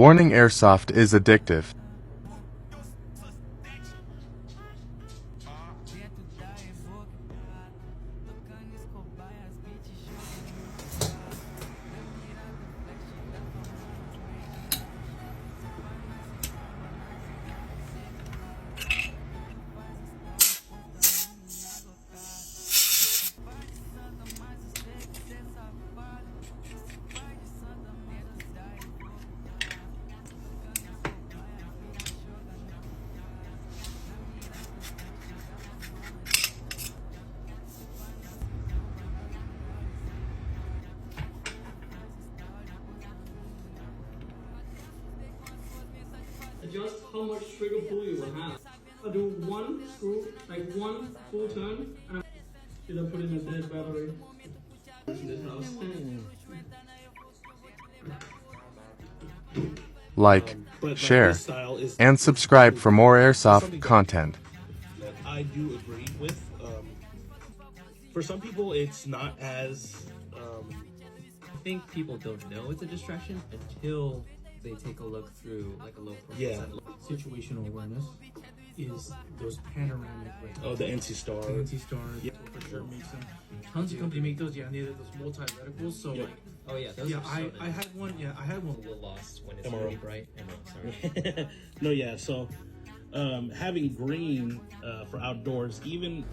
Warning: Airsoft is addictive. Adjust how much trigger pull you will have. I'll do one screw, like one full turn, and I put in a dead battery. In this house. Like, share, and subscribe for more Airsoft content. That I do agree with. For some people, it's not as. I think people don't know it's a distraction until they take a look through like a low profile. Yeah. Situational awareness is those panoramic. Like, Oh, the anti-star. Anti-star. Yep. For sure makes them. Tons of companies make those. Yeah, and they have those multi-reticles. So Yep. like. Oh yeah, those Yeah, are so I nice. had one. Yeah, I had one. A little lost when it's MRO. really bright. Sorry. No, yeah. So, having green for outdoors, even